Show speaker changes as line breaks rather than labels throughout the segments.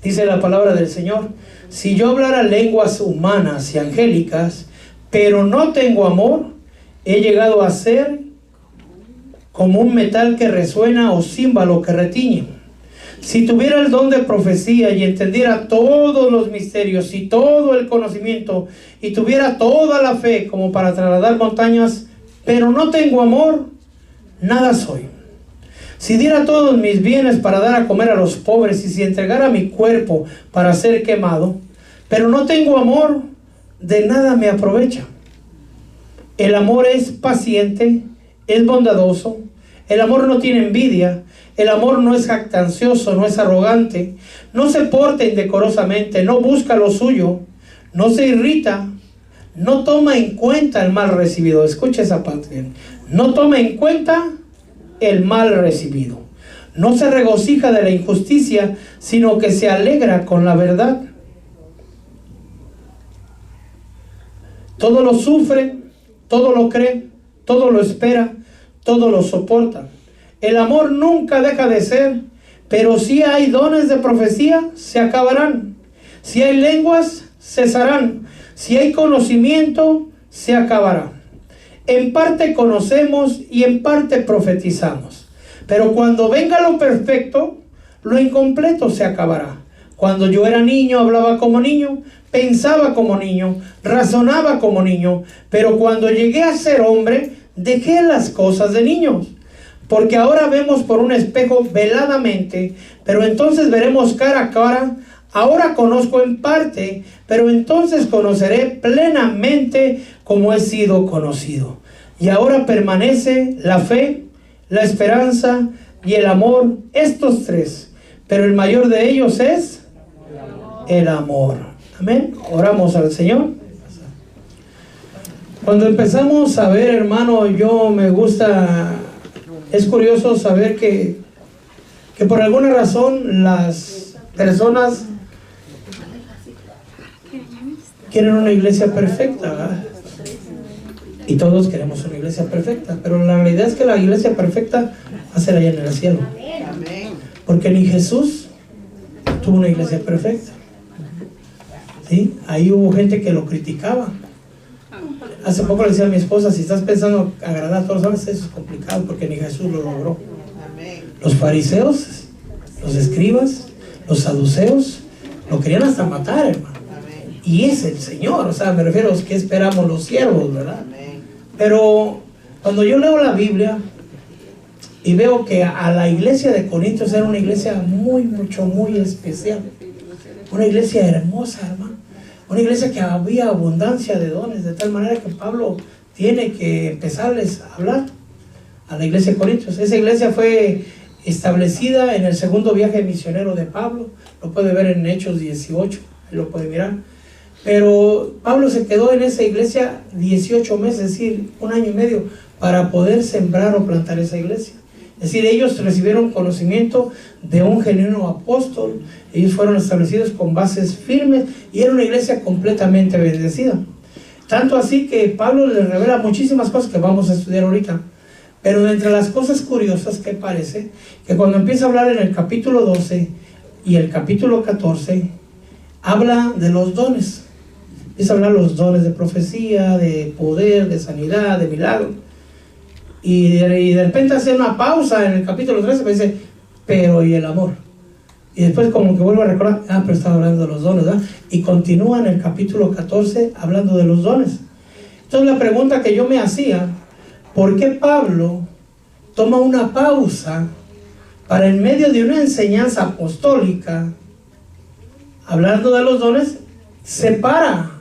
Dice la palabra del Señor: si yo hablara lenguas humanas y angélicas, pero no tengo amor, he llegado a ser como un metal que resuena o címbalo que retiñe. Si tuviera el don de profecía y entendiera todos los misterios y todo el conocimiento, y tuviera toda la fe como para trasladar montañas, pero no tengo amor, nada soy. Si diera todos mis bienes para dar a comer a los pobres, y si entregara mi cuerpo para ser quemado, pero no tengo amor, de nada me aprovecha. El amor es paciente, es bondadoso, el amor no tiene envidia, el amor no es jactancioso, no es arrogante, no se porta indecorosamente, no busca lo suyo, no se irrita, no toma en cuenta el mal recibido. Escucha esa parte bien. No toma en cuenta el mal recibido. No se regocija de la injusticia, sino que se alegra con la verdad. Todo lo sufre, todo lo cree, todo lo espera, todo lo soporta. El amor nunca deja de ser, pero si hay dones de profecía, se acabarán. Si hay lenguas, cesarán. Si hay conocimiento, se acabará. En parte conocemos y en parte profetizamos. Pero cuando venga lo perfecto, lo incompleto se acabará. Cuando yo era niño, hablaba como niño, pensaba como niño, razonaba como niño. Pero cuando llegué a ser hombre, dejé las cosas de niños. Porque ahora vemos por un espejo veladamente, pero entonces veremos cara a cara. Ahora conozco en parte, pero entonces conoceré plenamente como he sido conocido. Y ahora permanece la fe, la esperanza y el amor, estos tres. Pero el mayor de ellos es el amor. Amén. Oramos al Señor. Cuando empezamos a ver, hermano, es curioso saber que por alguna razón las personas quieren una iglesia perfecta, ¿verdad? Y todos queremos una iglesia perfecta, pero la realidad es que la iglesia perfecta va a ser allá en el cielo, porque ni Jesús tuvo una iglesia perfecta, ¿sí? Ahí hubo gente que lo criticaba. Hace poco le decía a mi esposa: si estás pensando agradar a todos los hombres, eso es complicado, porque ni Jesús lo logró. Los fariseos, los escribas, los saduceos lo querían hasta matar, hermano. Y es el Señor, o sea, me refiero a los que esperamos los siervos, ¿verdad? Pero cuando yo leo la Biblia y veo que a la iglesia de Corintios era una iglesia muy especial, una iglesia hermosa, hermano, una iglesia que había abundancia de dones, de tal manera que Pablo tiene que empezarles a hablar a la iglesia de Corintios. Esa iglesia fue establecida en el segundo viaje misionero de Pablo, lo puede ver en Hechos 18, lo puede mirar. Pero Pablo se quedó en esa iglesia 18 meses, es decir, 1 año y medio, para poder sembrar o plantar esa iglesia. Es decir, ellos recibieron conocimiento de un genuino apóstol, ellos fueron establecidos con bases firmes y era una iglesia completamente bendecida. Tanto así que Pablo les revela muchísimas cosas que vamos a estudiar ahorita. Pero de entre las cosas curiosas que parece, que cuando empieza a hablar en el capítulo 12 y el capítulo 14, habla de los dones. Empieza a hablar de los dones de profecía, de poder, de sanidad, de milagro. Y de repente hace una pausa en el capítulo 13, me dice: pero y el amor. Y después como que vuelvo a recordar: pero estaba hablando de los dones, ¿verdad? Y continúa en el capítulo 14 hablando de los dones. Entonces la pregunta que yo me hacía: ¿por qué Pablo toma una pausa para, en medio de una enseñanza apostólica, hablando de los dones, se para,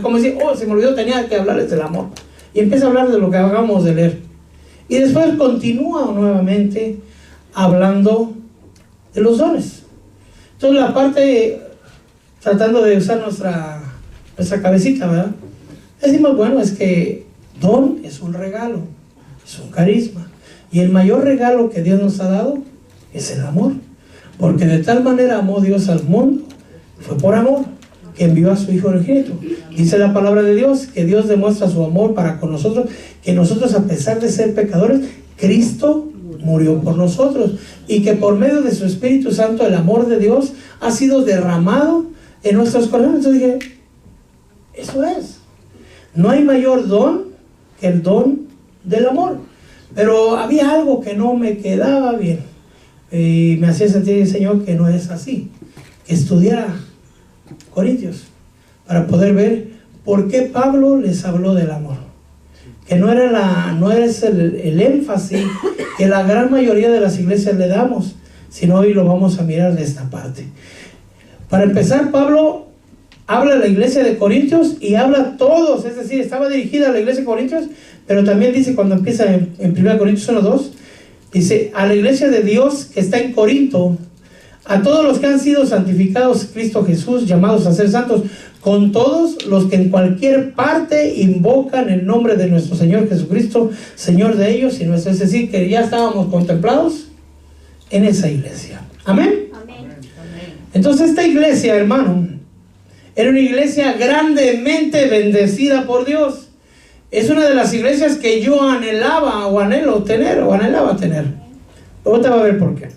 como decir: se me olvidó, tenía que hablarles del amor? Y empieza a hablar de lo que acabamos de leer. Y después continúa nuevamente hablando de los dones. Entonces la parte, tratando de usar nuestra cabecita, ¿verdad? Decimos, bueno, es que don es un regalo, es un carisma. Y el mayor regalo que Dios nos ha dado es el amor. Porque de tal manera amó Dios al mundo, fue por amor, que envió a su Hijo unigénito. Dice la palabra de Dios que Dios demuestra su amor para con nosotros, que nosotros, a pesar de ser pecadores, Cristo murió por nosotros, y que por medio de su Espíritu Santo el amor de Dios ha sido derramado en nuestros corazones. Entonces dije, eso es. No hay mayor don que el don del amor. Pero había algo que no me quedaba bien, y me hacía sentir el Señor que no es así. Que estudiara Corintios para poder ver por qué Pablo les habló del amor. Que no es el énfasis que la gran mayoría de las iglesias le damos, sino hoy lo vamos a mirar de esta parte. Para empezar, Pablo habla de la iglesia de Corintios y habla a todos, es decir, estaba dirigida a la iglesia de Corintios, pero también dice cuando empieza en 1 Corintios 1:2, dice, a la iglesia de Dios que está en Corinto, a todos los que han sido santificados en Cristo Jesús, llamados a ser santos, con todos los que en cualquier parte invocan el nombre de nuestro Señor Jesucristo, Señor de ellos y nuestro. Es decir, que ya estábamos contemplados en esa iglesia. Amén.
Amén.
Entonces esta iglesia, hermano, era una iglesia grandemente bendecida por Dios. Es una de las iglesias que yo anhelaba o anhelaba tener. Ahorita va a ver por qué.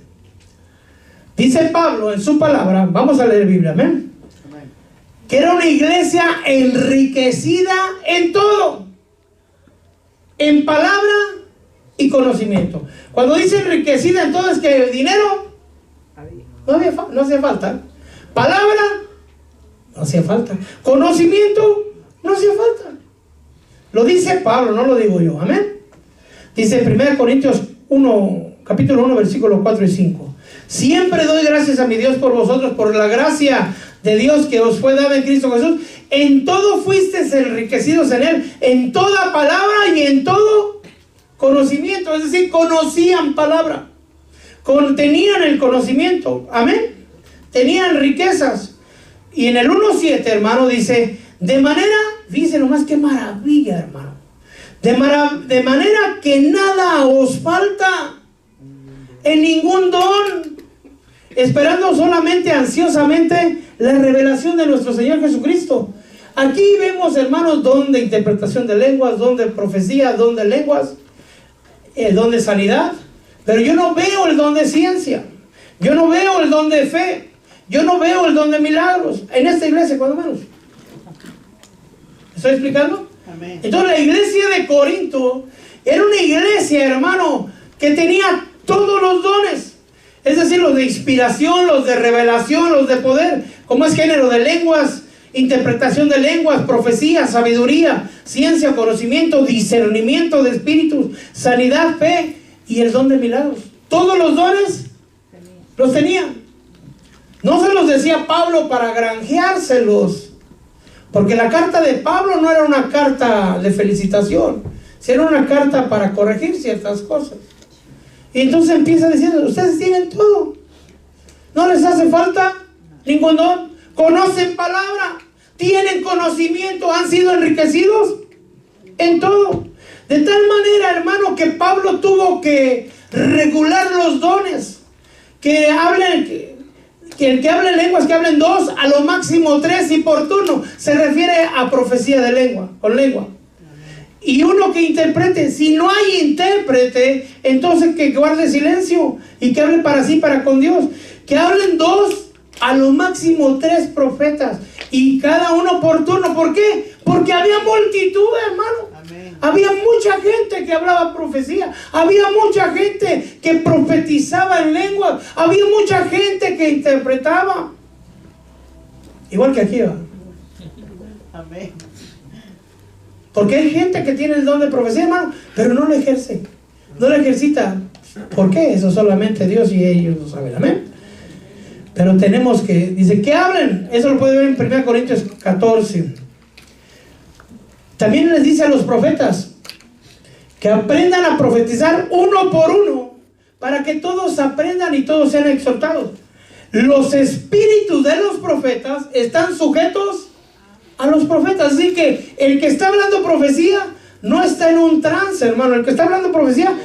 Dice Pablo en su palabra, vamos a leer Biblia, amén, que era una iglesia enriquecida en todo, en palabra y conocimiento. Cuando dice enriquecida en todo, es que dinero no hacía falta, palabra no hacía falta, conocimiento no hacía falta. Lo dice Pablo, no lo digo yo, amén. Dice 1 Corintios 1, capítulo 1, versículos 4 y 5. Siempre doy gracias a mi Dios por vosotros, por la gracia de Dios que os fue dada en Cristo Jesús. En todo fuisteis enriquecidos en Él, en toda palabra y en todo conocimiento. Es decir, conocían palabra, tenían el conocimiento, amén. Tenían riquezas. Y en el 1:7, hermano, dice, de manera, dice nomás qué maravilla, hermano. De manera que nada os falta en ningún don, esperando solamente ansiosamente la revelación de nuestro Señor Jesucristo. Aquí vemos, hermanos, don de interpretación de lenguas, don de profecía, don de lenguas, el don de sanidad, pero yo no veo el don de ciencia, yo no veo el don de fe, yo no veo el don de milagros en esta iglesia, cuando menos. ¿Me estoy explicando?
Amén.
Entonces la iglesia de Corinto era una iglesia, hermano, que tenía todos los dones. Es decir, los de inspiración, los de revelación, los de poder, como es género de lenguas, interpretación de lenguas, profecía, sabiduría, ciencia, conocimiento, discernimiento de espíritus, sanidad, fe y el don de milagros. Todos los dones los tenían. No se los decía Pablo para granjeárselos, porque la carta de Pablo no era una carta de felicitación, sino una carta para corregir ciertas cosas. Y entonces empieza diciendo, ustedes tienen todo, no les hace falta ningún don, conocen palabra, tienen conocimiento, han sido enriquecidos en todo. De tal manera, hermano, que Pablo tuvo que regular los dones, que el que hable lenguas, que hablen 2, a lo máximo 3 y por turno. Se refiere a profecía de lengua, con lengua. Y uno que interprete. Si no hay intérprete, entonces que guarde silencio y que hable para sí, para con Dios. Que hablen 2, a lo máximo 3 profetas, y cada uno por turno. ¿Por qué? Porque había multitud, hermano.
Amén.
Había mucha gente que hablaba profecía, había mucha gente que profetizaba en lenguas, había mucha gente que interpretaba. Igual que aquí, ¿va?
Amén.
Porque hay gente que tiene el don de profecía, hermano, pero no lo ejerce, no lo ejercita. ¿Por qué? Eso solamente Dios y ellos lo saben, amén. Pero tenemos que, dice, que hablen. Eso lo puede ver en 1 Corintios 14. También les dice a los profetas que aprendan a profetizar uno por uno, para que todos aprendan y todos sean exhortados. Los espíritus de los profetas están sujetos a los profetas. Así que el que está hablando profecía no está en un trance, hermano. El que está hablando profecía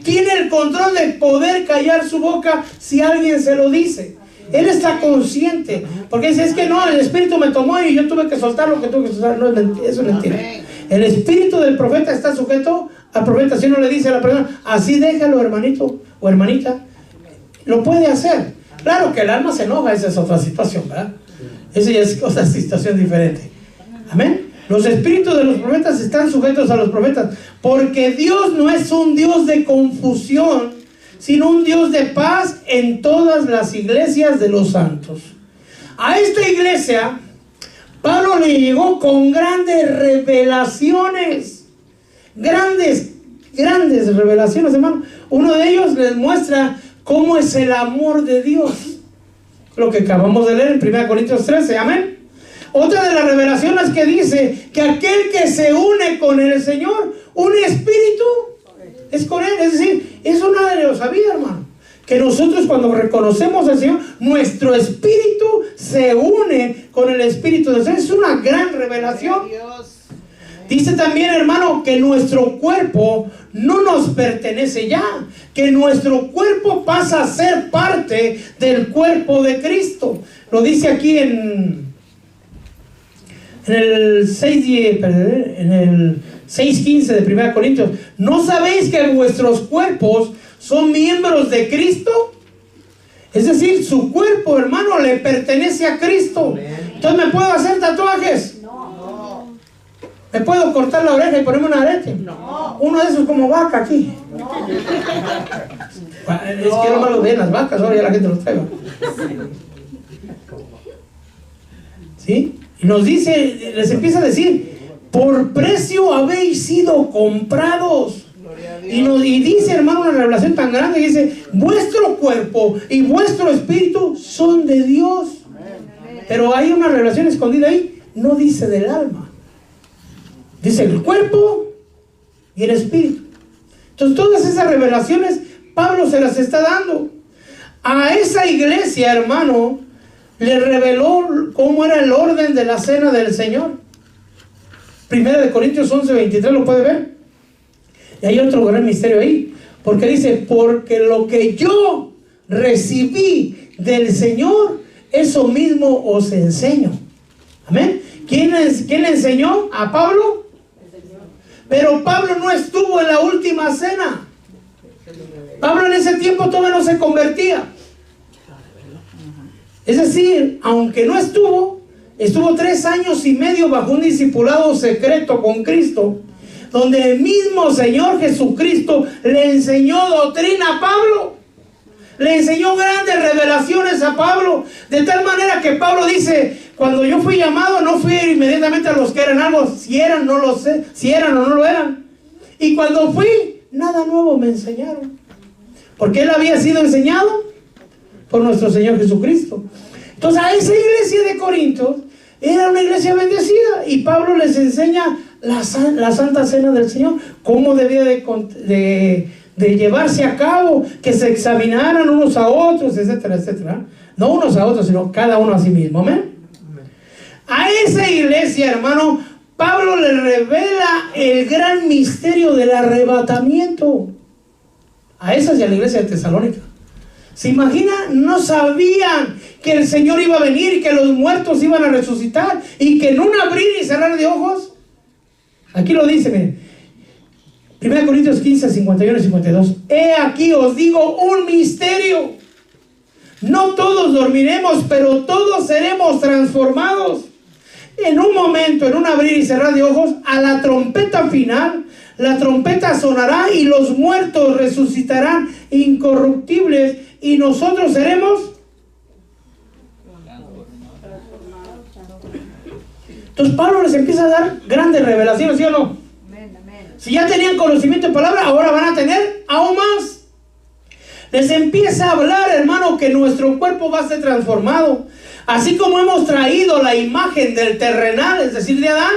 tiene el control de poder callar su boca si alguien se lo dice. Él está consciente, porque dice, es que no, el espíritu me tomó y yo tuve que soltar lo que tuve que soltar. No, eso no entiende. El espíritu del profeta está sujeto al profeta, si uno le dice a la persona, así déjalo, hermanito o hermanita, lo puede hacer. Claro que el alma se enoja, esa es otra situación, ¿verdad? Esa ya es otra situación diferente. Amén. Los espíritus de los profetas están sujetos a los profetas, porque Dios no es un Dios de confusión, sino un Dios de paz en todas las iglesias de los santos. A esta iglesia Pablo le llegó con grandes revelaciones, grandes revelaciones, hermano. Uno de ellos les muestra cómo es el amor de Dios, lo que acabamos de leer en 1 Corintios 13, amén. Otra de las revelaciones que dice que aquel que se une con el Señor, un espíritu, es con Él. Es decir, eso nadie lo sabía, hermano. Que nosotros cuando reconocemos al Señor, nuestro espíritu se une con el espíritu de Dios. Es una gran revelación. Dice también, hermano, que nuestro cuerpo no nos pertenece ya, que nuestro cuerpo pasa a ser parte del cuerpo de Cristo. Lo dice aquí en el 6:15 de 1 Corintios. ¿No sabéis que vuestros cuerpos son miembros de Cristo? Es decir, su cuerpo, hermano, le pertenece a Cristo. Entonces, ¿me puedo hacer tatuajes? No. ¿Me puedo cortar la oreja y ponerme un arete? No. Uno de esos como vaca aquí. No. Es que no me lo ven las vacas, ahora ya la gente los trae. ¿Sí? Y nos dice, les empieza a decir, por precio habéis sido comprados. Y dice, hermano, una revelación tan grande, dice, vuestro cuerpo y vuestro espíritu son de Dios. Pero hay una revelación escondida ahí, no dice del alma, dice el cuerpo y el espíritu. Entonces todas esas revelaciones Pablo se las está dando a esa iglesia, hermano. Le reveló cómo era el orden de la cena del Señor. 1 Corintios 11:23, ¿lo puede ver? Y hay otro gran misterio ahí, porque dice, porque lo que yo recibí del Señor, eso mismo os enseño. Amén. ¿Quién le enseñó a Pablo? Pero Pablo no estuvo en la última cena. Pablo en ese tiempo todavía no se convertía. Es decir, aunque no estuvo 3 años y medio bajo un discipulado secreto con Cristo, donde el mismo Señor Jesucristo le enseñó doctrina a Pablo, le enseñó grandes revelaciones a Pablo, de tal manera que Pablo dice, cuando yo fui llamado, no fui inmediatamente a los que eran algo, si eran, no lo sé, si eran o no lo eran, y cuando fui, nada nuevo me enseñaron, porque él había sido enseñado por nuestro Señor Jesucristo. Entonces a esa iglesia de Corintios era una iglesia bendecida, y Pablo les enseña la Santa Cena del Señor, cómo debía de llevarse a cabo, que se examinaran unos a otros, etcétera, etcétera. No unos a otros, sino cada uno a sí mismo. ¿Amén? A esa iglesia, hermano, Pablo le revela el gran misterio del arrebatamiento. A esa y a la iglesia de Tesalónica. ¿Se imagina? No sabían que el Señor iba a venir y que los muertos iban a resucitar y que en un abrir y cerrar de ojos, aquí lo dice, miren, 1 Corintios 15, 51 y 52. He aquí os digo un misterio. No todos dormiremos, pero todos seremos transformados. En un momento, en un abrir y cerrar de ojos, a la trompeta final, la trompeta sonará y los muertos resucitarán incorruptibles y nosotros seremos. Entonces Pablo les empieza a dar grandes revelaciones, ¿sí o no? Si ya tenían conocimiento de palabra, ahora van a tener aún más. Les empieza a hablar, hermano, que nuestro cuerpo va a ser transformado. Así como hemos traído la imagen del terrenal, es decir, de Adán,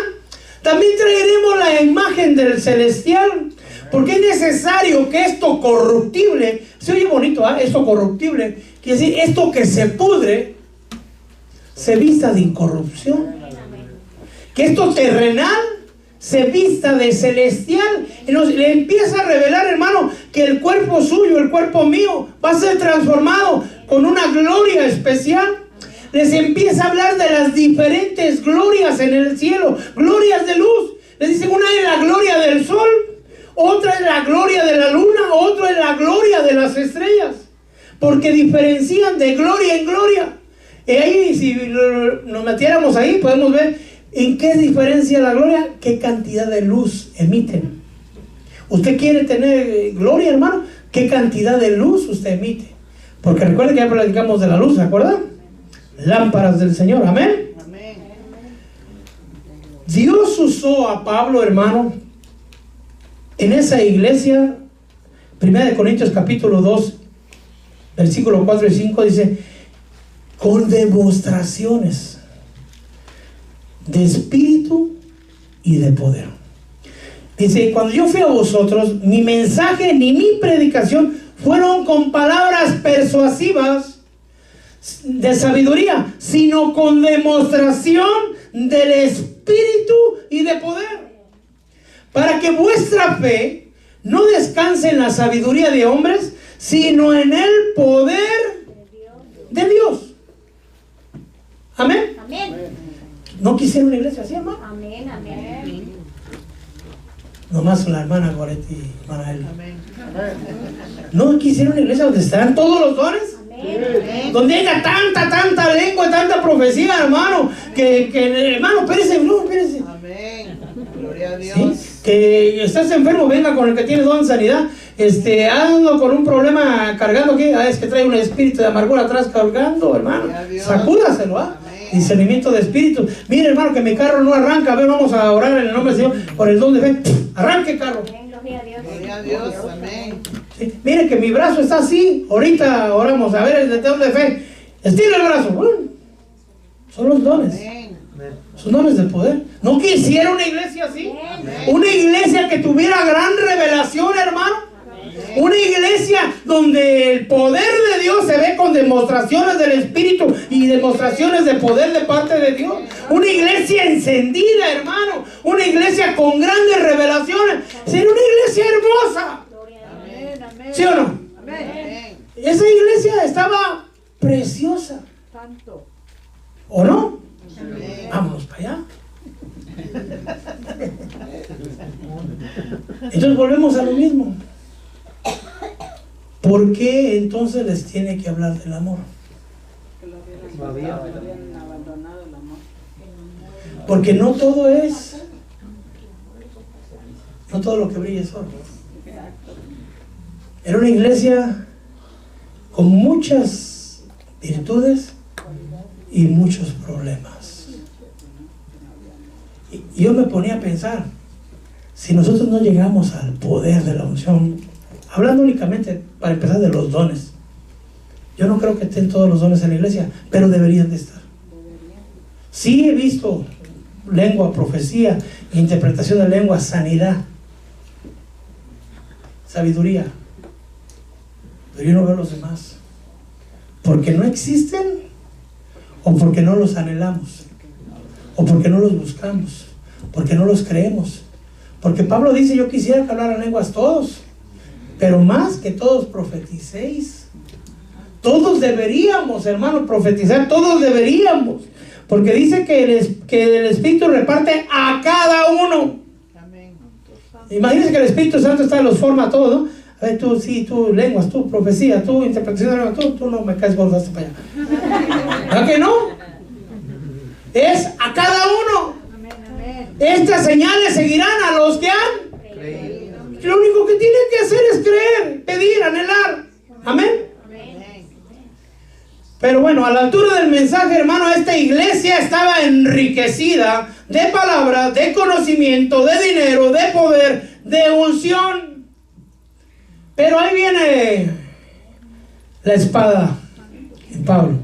también traeremos la imagen del celestial. Porque es necesario que esto corruptible, se oye bonito, ¿eh? Esto corruptible, quiere decir, esto que se pudre, se vista de incorrupción. Que esto terrenal se vista de celestial. Y le empieza a revelar, hermano, que el cuerpo suyo, el cuerpo mío, va a ser transformado con una gloria especial. Les empieza a hablar de las diferentes glorias en el cielo, glorias de luz. Les dice, una es la gloria del sol, otra es la gloria de la luna, otra es la gloria de las estrellas, porque diferencian de gloria en gloria. Y ahí, si nos metiéramos ahí, podemos ver en qué diferencia la gloria, qué cantidad de luz emiten. ¿Usted quiere tener gloria, hermano? ¿Qué cantidad de luz usted emite? Porque recuerden que ya platicamos de la luz, ¿se acuerdan? Lámparas del Señor, amén.
Amén.
Dios usó a Pablo, hermano, en esa iglesia. 1 Corintios capítulo 2, versículo 4 y 5 dice: con demostraciones de espíritu y de poder. Dice: cuando yo fui a vosotros, mi mensaje ni mi predicación fueron con palabras persuasivas de sabiduría, sino con demostración del espíritu y de poder, para que vuestra fe no descanse en la sabiduría de hombres, sino en el poder de Dios. Amén.
Amén.
¿No quisieron una iglesia así, hermano?
Amén, amén.
Nomás la hermana Goretti y hermana Eli.
Amén.
¿No quisieron una iglesia donde estarán todos los dones?
Amén.
Donde haya tanta lengua, tanta profecía, hermano, que hermano, espérese.
Amén. Gloria a Dios.
¿Sí? Que estás enfermo, venga con el que tiene don de sanidad. Ando con un problema cargando aquí. Es que trae un espíritu de amargura atrás cargando, hermano. Sacúdaselo, ¿ah? Discernimiento de espíritu. Mire, hermano, que mi carro no arranca. A ver, vamos a orar en el nombre del Señor por el don de fe. Arranque, carro.
Amén, gloria a Dios.
Gloria a Dios. Amén.
Sí. Mire que mi brazo está así. Ahorita oramos. A ver, el don de fe. Estira el brazo. Bueno, son los dones.
Amén.
Son dones de poder. ¿No quisiera una iglesia así?
Amén.
Una iglesia que tuviera gran revelación, hermano. Una iglesia donde el poder de Dios se ve con demostraciones del Espíritu y demostraciones de poder de parte de Dios. Una iglesia encendida, hermano. Una iglesia con grandes revelaciones. Sería una iglesia hermosa.
Gloria a Dios.
Amén.
¿Sí o no?
Amén.
Esa iglesia estaba preciosa.
Santo.
¿O no?
Amén.
Vámonos para allá. Entonces volvemos a lo mismo. ¿Por qué entonces les tiene que hablar del amor?
Habían abandonado el amor.
Porque no todo lo que brilla es oro. Era una iglesia con muchas virtudes y muchos problemas. Y yo me ponía a pensar, si nosotros no llegamos al poder de la unción, hablando únicamente, para empezar, de los dones, yo no creo que estén todos los dones en la iglesia, pero deberían de estar. Sí he visto lengua, profecía, interpretación de lengua, sanidad, sabiduría, pero yo no veo los demás, porque no existen, o porque no los anhelamos, o porque no los buscamos, porque no los creemos. Porque Pablo dice: yo quisiera que hablaran lenguas todos, pero más que todos profeticéis. Todos deberíamos, hermano, profetizar, todos deberíamos, porque dice que el Espíritu reparte a cada uno.
Amén.
Imagínense que el Espíritu Santo los forma a todos, ¿no? A ver, tú sí, tú lenguas, tú profecía, tú interpretación de lenguas, tú no me caes gordo hasta para allá. ¿Verdad que no? Es a cada uno.
Amén. Amén.
Estas señales seguirán a los que han. Lo único que tienen que hacer es creer, pedir, anhelar. Amén.
Amén.
Pero bueno, a la altura del mensaje, hermano, esta iglesia estaba enriquecida de palabras, de conocimiento, de dinero, de poder, de unción. Pero ahí viene la espada de Pablo.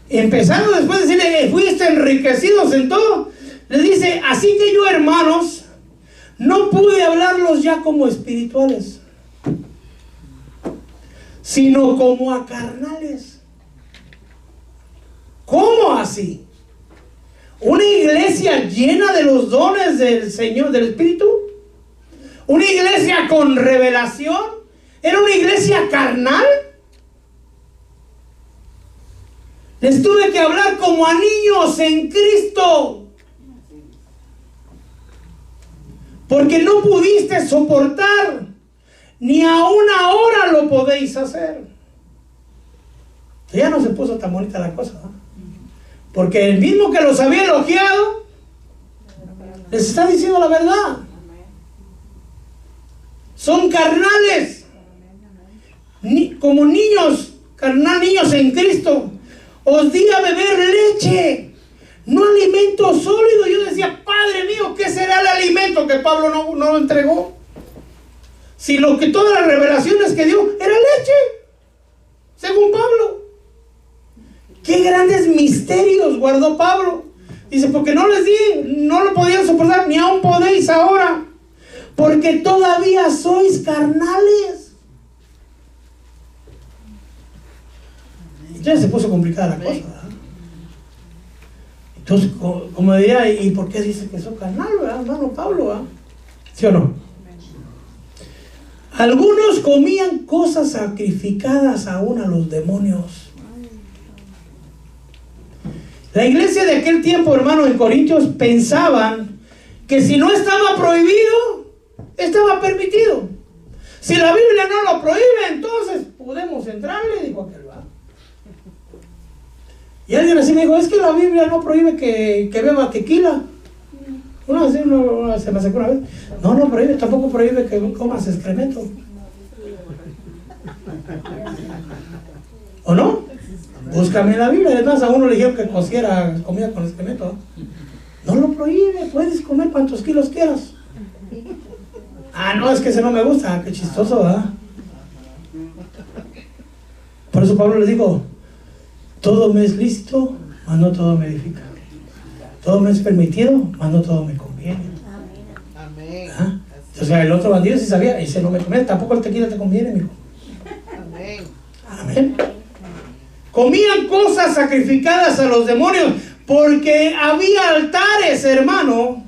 Empezando después de decirle: fuiste enriquecidos en todo, le dice: así que yo, hermanos, no pude hablarlos ya como espirituales, sino como a carnales. ¿Cómo así? ¿Una iglesia llena de los dones del Señor, del Espíritu? ¿Una iglesia con revelación? ¿Era una iglesia carnal? Les tuve que hablar como a niños en Cristo. porque no pudiste soportar, ni aún ahora lo podéis hacer. Ya no se puso tan bonita la cosa, ¿no? Porque el mismo que los había elogiado les está diciendo la verdad. Son carnales, como niños, niños en Cristo. Os di a beber leche, no alimento sólido. Yo decía, Padre mío, ¿qué será el alimento que Pablo no lo entregó? Si todas las revelaciones que dio era leche, según Pablo. Qué grandes misterios guardó Pablo. Dice, porque no les di, no lo podían soportar, ni aún podéis ahora, porque todavía sois carnales. Entonces se puso complicada la cosa, ¿verdad? Entonces, como diría, ¿y por qué dice que soy carnal, verdad, hermano Pablo, verdad? ¿Sí o no? Algunos comían cosas sacrificadas aún a los demonios. La iglesia de aquel tiempo, hermano, en Corintios, pensaban que si no estaba prohibido, estaba permitido. Si la Biblia no lo prohíbe, entonces podemos entrarle, dijo aquel, ¿va? Y alguien así me dijo, es que la Biblia no prohíbe que beba tequila. Uno así, se me sacó una vez. No prohíbe, tampoco prohíbe que comas excremento. ¿O no? Búscame en la Biblia. Además, a uno le dijeron que cociera comida con excremento. No lo prohíbe, puedes comer cuantos kilos quieras. Ah, no, es que ese no me gusta. Qué chistoso, ¿verdad? Por eso Pablo les dijo, todo me es lícito, mas no todo me edifica. Todo me es permitido, mas no todo me conviene.
Amén.
¿Ah? O sea, el otro bandido sí sabía, ese no me conviene, tampoco el tequila te conviene, mijo.
Amén.
Amén. Comían cosas sacrificadas a los demonios, porque había altares, hermano,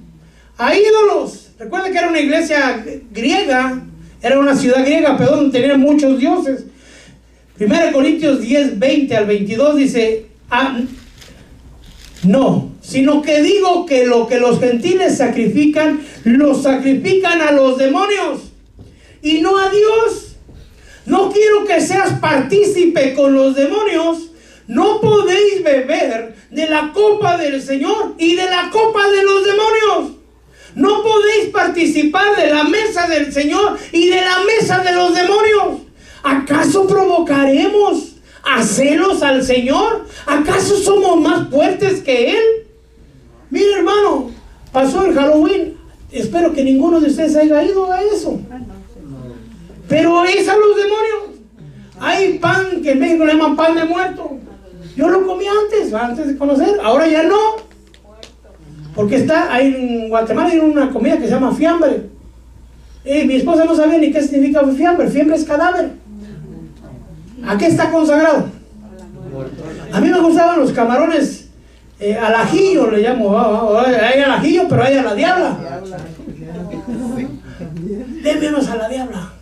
a ídolos. Recuerda que era una iglesia griega, era una ciudad griega, pero donde tenían muchos dioses. 1 Corintios 10, 20 al 22 dice, no, sino que digo que lo que los gentiles sacrifican, lo sacrifican a los demonios y no a Dios. No quiero que seas partícipe con los demonios. No podéis beber de la copa del Señor y de la copa de los demonios. No podéis participar de la mesa del Señor y de la mesa de los demonios. ¿Acaso provocaremos a celos al Señor? ¿Acaso somos más fuertes que Él? Mire, hermano, pasó el Halloween. Espero que ninguno de ustedes haya ido a eso. Pero es a los demonios. Hay pan que en México le llaman pan de muerto. Yo lo comí antes de conocer. Ahora ya no. Porque en Guatemala hay una comida que se llama fiambre. Y mi esposa no sabía ni qué significa fiambre. Fiambre es cadáver. ¿A qué está consagrado? A mí me gustaban los camarones al ajillo, le llamo. Hay al ajillo, pero hay a la diabla. Deme unos a la diabla.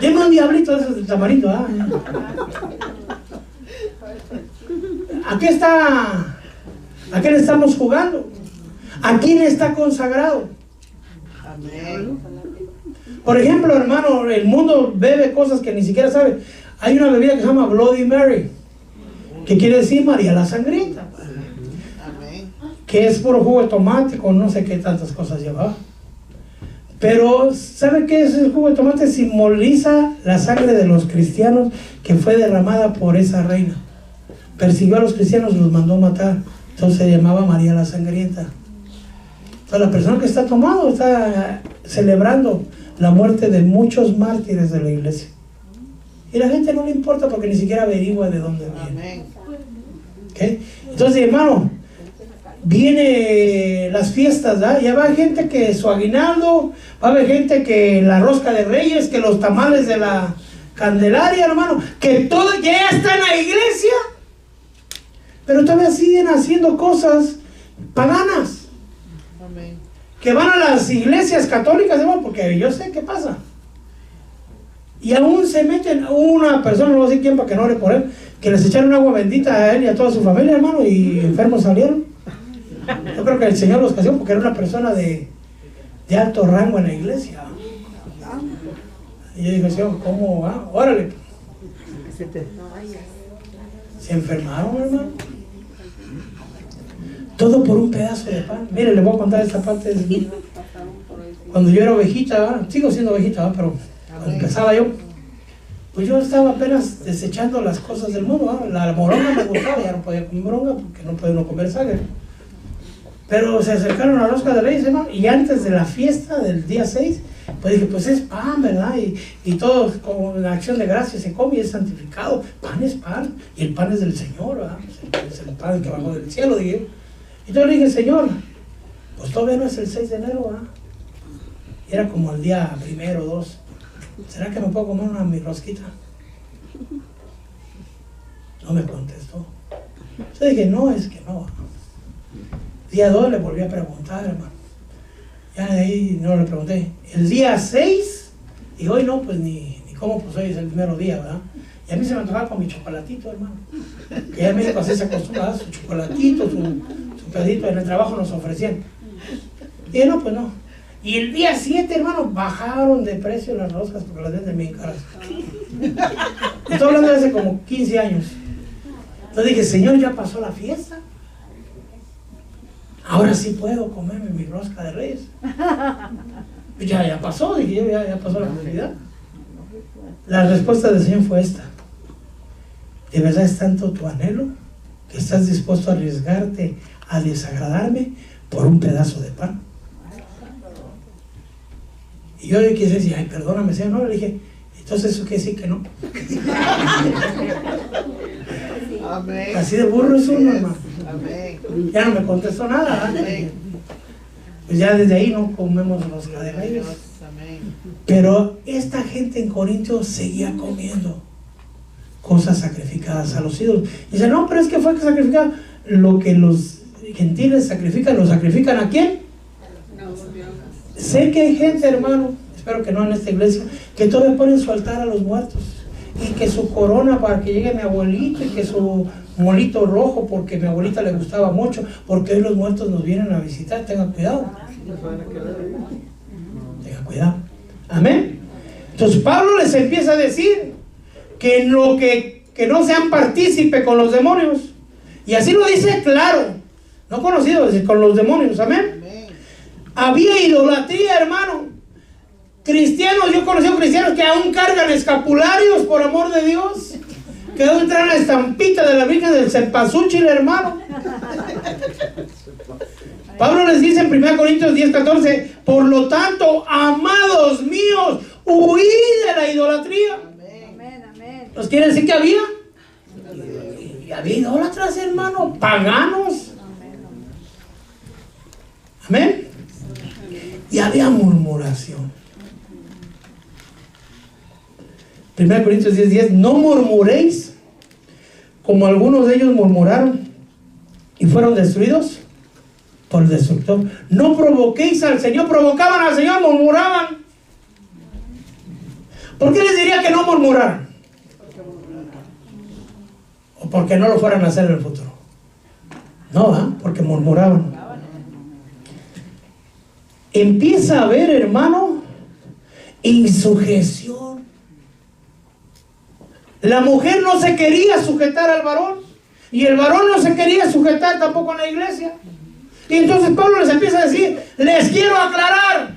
Deme un diablito de esos de tamarindo. ¿A qué le estamos jugando? ¿A quién está consagrado?
Amén.
Por ejemplo, hermano, el mundo bebe cosas que ni siquiera sabe. Hay una bebida que se llama Bloody Mary, que quiere decir María la Sangrienta,
Amén.
que es puro jugo de tomate con no sé qué tantas cosas lleva. Pero, ¿sabe qué es el jugo de tomate? Simboliza la sangre de los cristianos que fue derramada por esa reina. Persiguió a los cristianos y los mandó matar. Entonces se llamaba María la Sangrienta. Entonces la persona que está tomando está celebrando la muerte de muchos mártires de la iglesia. Y la gente no le importa porque ni siquiera averigua de dónde viene.
Amén.
¿Okay? Entonces, hermano, viene las fiestas, ¿verdad? Ya va gente que su aguinaldo, va a haber gente que la rosca de reyes, que los tamales de la Candelaria, hermano, que todo ya está en la iglesia, pero todavía siguen haciendo cosas paganas.
Amén.
Que van a las iglesias católicas, hermano, porque yo sé qué pasa. Y aún se meten una persona, no voy a decir quién para que no ore por él, que les echaron agua bendita a él y a toda su familia, hermano, y enfermos salieron. Yo creo que el Señor los castigó porque era una persona de de alto rango en la iglesia. Y yo dije, Señor, ¿cómo va? Órale. Se enfermaron, hermano. Todo por un pedazo de pan. Mire, le voy a contar esta parte de mí. Cuando yo era ovejita, ¿verdad? Sigo siendo ovejita, ¿verdad? Pero cuando empezaba yo, pues yo estaba apenas desechando las cosas del mundo, ¿verdad? La moronga me gustaba, ya no podía comer moronga porque no podía uno comer sangre. Pero se acercaron a la rosca de Reyes, hermano, y antes de la fiesta del día 6, pues dije, pues es pan, ¿verdad? Y todo con la acción de gracias se come y es santificado. Pan es pan, y el pan es del Señor, ¿verdad? Es el pan que bajó del cielo, dije. Y yo le dije, Señor, pues todavía no es el 6 de enero, ¿verdad? Era como el día 1 o 2. ¿Será que me puedo comer mi rosquita? No me contestó. Yo dije, no, es que no. Día 2 le volví a preguntar, hermano. Ya de ahí no le pregunté. El día 6, y hoy no, pues ni cómo, pues hoy es el primer día, ¿verdad? Y a mí se me antojaba con mi chocolatito, hermano. Que ya en México así se acostumbra, su chocolatito, su pedito, en el trabajo nos ofrecían. Y dije, no, pues no. Y el día 7, hermano, bajaron de precio las roscas porque las venden bien caras. Estoy hablando de hace como 15 años. Entonces dije, Señor, ya pasó la fiesta. Ahora sí puedo comerme mi rosca de Reyes. Ya pasó, dije, ya pasó la festividad. La respuesta del Señor fue esta. ¿De verdad es tanto tu anhelo que estás dispuesto a arriesgarte a desagradarme por un pedazo de pan? Y yo le quise decir, ay, perdóname, Señor. No, le dije, entonces eso quiere decir que no.
Amén.
Así de burro es uno, hermano.
Amén.
Ya no me contestó nada.
Amén.
Pues ya desde ahí no comemos rosca de Reyes.
Amén.
Pero esta gente en Corintios seguía comiendo cosas sacrificadas a los ídolos. Y dice, no, pero es que fue que sacrificaban lo que los gentiles sacrifican. ¿Lo sacrifican a quién? Sé que hay gente, hermano, espero que no en esta iglesia, que todavía ponen su altar a los muertos. Y que su corona para que llegue mi abuelito, y que su molito rojo porque a mi abuelita le gustaba mucho, porque hoy los muertos nos vienen a visitar. Tengan cuidado. Tengan cuidado. Amén. Entonces Pablo les empieza a decir que en lo que no sean partícipe con los demonios. Y así lo dice claro. No conocidos, con los demonios. Amén. Había idolatría, hermano. Cristianos, yo he conocido cristianos que aún cargan escapularios por amor de Dios. Que aún traen la estampita de la Virgen del Cempasúchil, hermano. Pablo les dice en 1 Corintios 10:14, por lo tanto, amados míos, huid de la idolatría.
Amén, amén.
¿Nos quiere decir que había? Y había idólatras, hermano, paganos. Amén. Y había murmuración. 1 Corintios 10:10, no murmuréis como algunos de ellos murmuraron y fueron destruidos por el destructor. No provoquéis al Señor. Provocaban al Señor, murmuraban. ¿Por qué les diría que no murmuraran? O porque no lo fueran a hacer en el futuro. No, porque murmuraban. Empieza a haber, hermano, insujeción. La mujer no se quería sujetar al varón, y el varón no se quería sujetar tampoco en la iglesia. Y entonces Pablo les empieza a decir, les quiero aclarar,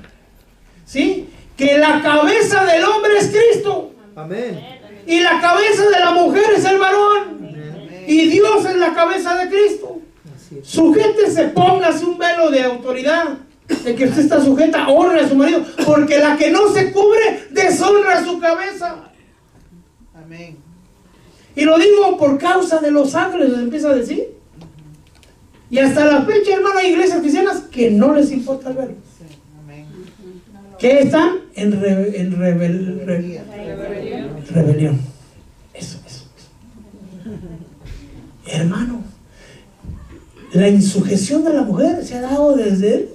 ¿sí?, que la cabeza del hombre es Cristo.
Amén.
Y la cabeza de la mujer es el varón. Amén. Y Dios es la cabeza de Cristo. Sujétese, póngase un velo de autoridad, de que usted está sujeta, honre a su marido, porque la que no se cubre deshonra a su cabeza.
Amén.
Y lo digo por causa de los ángeles, les empieza a decir. Y hasta la fecha, hermano, hay iglesias cristianas que no les importa el velo.
Sí. Amén.
Que están en rebelión. Eso. Hermano, la insujeción de la mujer se ha dado desde él.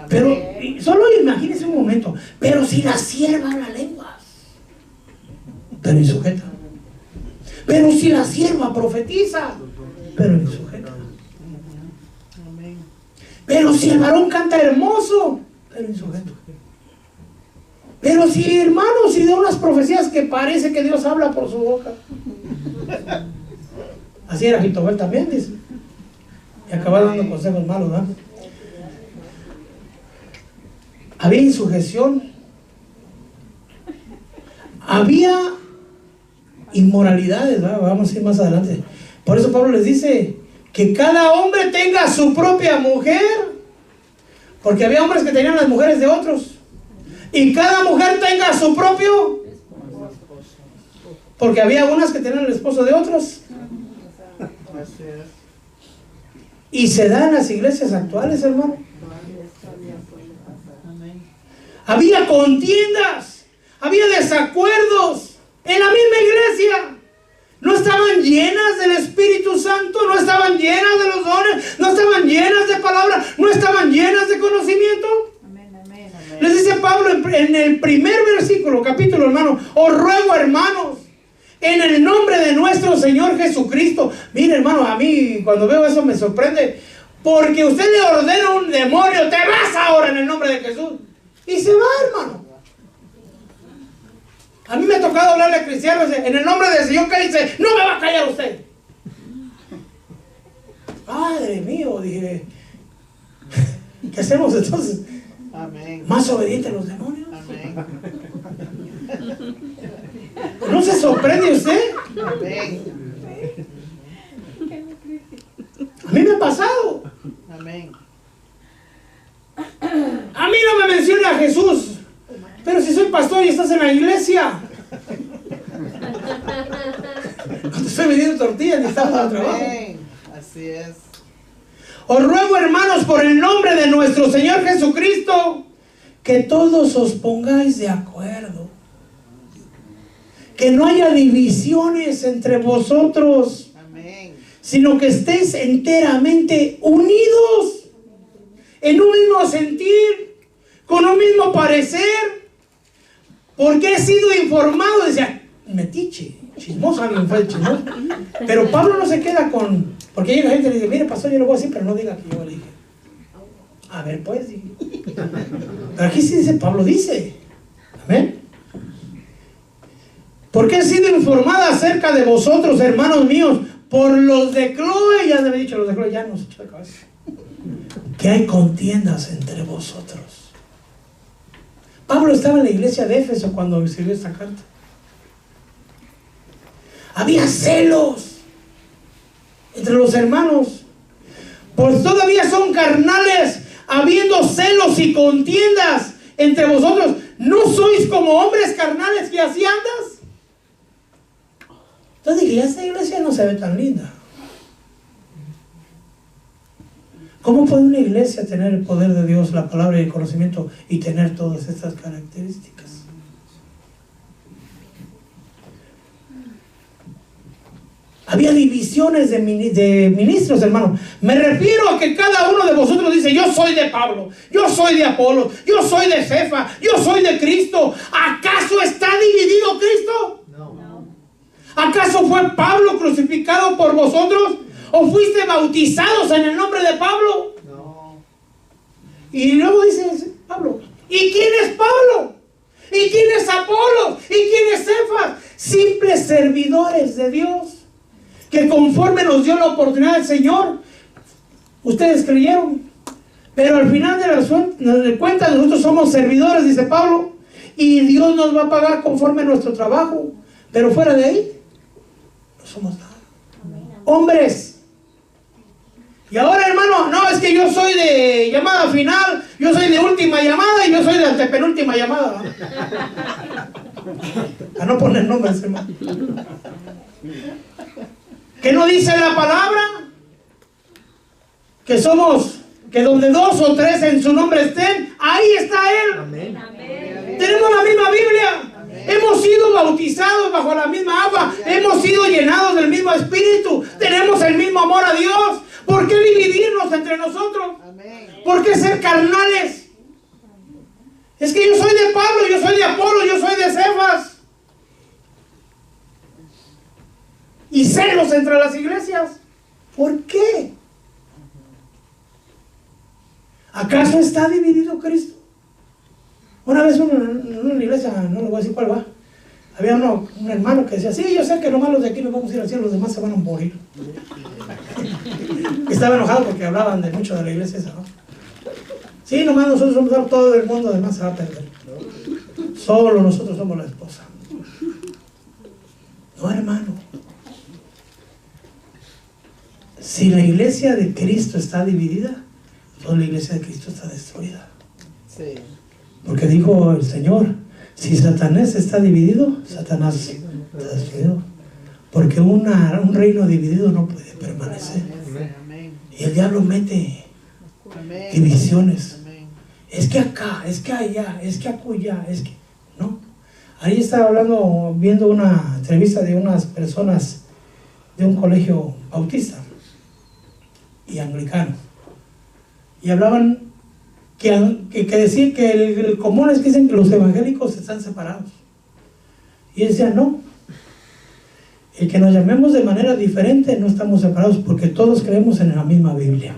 Pero solo imagínense un momento. Pero si la sierva habla lenguas, pero insujeta. Pero si la sierva profetiza, pero insujeta. Pero si el varón canta hermoso, pero insujeto. Pero sí, hermanos, y de unas profecías que parece que Dios habla por su boca. Así era Jitobel también, dice. Y acaba dando consejos malos, ¿verdad? Había insujeción. Había inmoralidades, ¿verdad? Vamos a ir más adelante. Por eso Pablo les dice que cada hombre tenga su propia mujer. Porque había hombres que tenían las mujeres de otros. Y cada mujer tenga su propio. Porque había unas que tenían el esposo de otros.
Así es.
Y se da en las iglesias actuales, hermano.
Amén.
Había contiendas, había desacuerdos en la misma iglesia. No estaban llenas del Espíritu Santo, no estaban llenas de los dones, no estaban llenas de palabra, no estaban llenas de conocimiento.
Amén, amén.
Les dice Pablo en el primer versículo, capítulo, hermano: os ruego, hermanos, en el nombre de nuestro Señor Jesucristo. Mire, hermano, a mí cuando veo eso me sorprende, porque usted le ordena a un demonio: te vas ahora en el nombre de Jesús, y se va, hermano. A mí me ha tocado hablarle a cristianos: en el nombre del Señor, que dice, no me va a callar usted. Padre mío, dije, ¿qué hacemos entonces?
Amén.
¿Más obediente a los demonios?
Amén.
¿No se sorprende usted?
Amén.
A mí me ha pasado.
Amén.
A mí no me menciona a Jesús, pero si soy pastor y estás en la iglesia, no te estoy vendiendo tortillas ni estamos en el trabajo.
Amén. Así es.
Os ruego, hermanos, por el nombre de nuestro Señor Jesucristo, que todos os pongáis de acuerdo, que no haya divisiones entre vosotros,
Amén.
sino que estéis enteramente unidos en un mismo sentir, con un mismo parecer. Porque he sido informado, decía, metiche, chismoso, alguien fue el chismoso. Pero Pablo no se queda con, porque llega gente y le dice, mire pastor, yo lo voy a decir, pero no diga que yo le dije. A ver, pues, dije. Pero aquí sí dice, Pablo dice, amén. Porque he sido informada acerca de vosotros, hermanos míos, por los de Cloe, ya le he dicho, los de Cloe ya nos echó de cabeza, que hay contiendas entre vosotros. Pablo estaba en la iglesia de Éfeso cuando escribió esta carta. Había celos entre los hermanos, pues todavía son carnales, habiendo celos y contiendas entre vosotros. ¿No sois como hombres carnales que así andas? Entonces dije, ya esta iglesia no se ve tan linda. ¿Cómo puede una iglesia tener el poder de Dios, la palabra y el conocimiento, y tener todas estas características? Había divisiones de ministros, hermano. Me refiero a que cada uno de vosotros dice, yo soy de Pablo, yo soy de Apolo, yo soy de Cefa, yo soy de Cristo. ¿Acaso está dividido Cristo?
No.
¿Acaso fue Pablo crucificado por vosotros? ¿O fuiste bautizados en el nombre de Pablo?
No.
Y luego dice Pablo, ¿y quién es Pablo? ¿Y quién es Apolo? ¿Y quién es Cefas? Simples servidores de Dios, que conforme nos dio la oportunidad del Señor, ustedes creyeron. Pero al final de cuentas nosotros somos servidores, dice Pablo, y Dios nos va a pagar conforme a nuestro trabajo. Pero fuera de ahí, no somos nada. Hombres. Y ahora, hermano, no, es que yo soy de llamada final, yo soy de última llamada y yo soy de antepenúltima llamada. A no poner nombres, hermano. ¿Qué no dice la palabra? Que somos, que donde dos o tres en su nombre estén, ahí está Él.
Amén.
Tenemos la misma Biblia. Hemos sido bautizados bajo la misma agua. Hemos sido llenados del mismo Espíritu. Tenemos el mismo amor a Dios. ¿Por qué dividirnos entre nosotros?
Amén.
¿Por qué ser carnales? Es que yo soy de Pablo, yo soy de Apolo, yo soy de Cefas. Y celos entre las iglesias. ¿Por qué? ¿Acaso está dividido Cristo? Una vez en una iglesia, no le voy a decir cuál va, había un hermano que decía, sí, yo sé que nomás los de aquí nos vamos a ir al cielo, los demás se van a morir. Estaba enojado porque hablaban de mucho de la iglesia esa, ¿no? Sí, nomás nosotros somos todo el mundo, además se va a perder. Solo nosotros somos la esposa. No, hermano. Si la iglesia de Cristo está dividida, toda la iglesia de Cristo está destruida.
Sí.
Porque dijo el Señor, si Satanás está dividido, Satanás está destruido. Porque un reino dividido no puede permanecer.
Amén.
Y el diablo mete
Amén.
divisiones.
Amén.
Es que acá, es que allá, es que acullá, es que... ¿No? Ahí estaba viendo una entrevista de unas personas de un colegio bautista y anglicano. Y hablaban que decían que el común es que dicen que los evangélicos están separados. Y decían, no. El que nos llamemos de manera diferente no estamos separados porque todos creemos en la misma Biblia.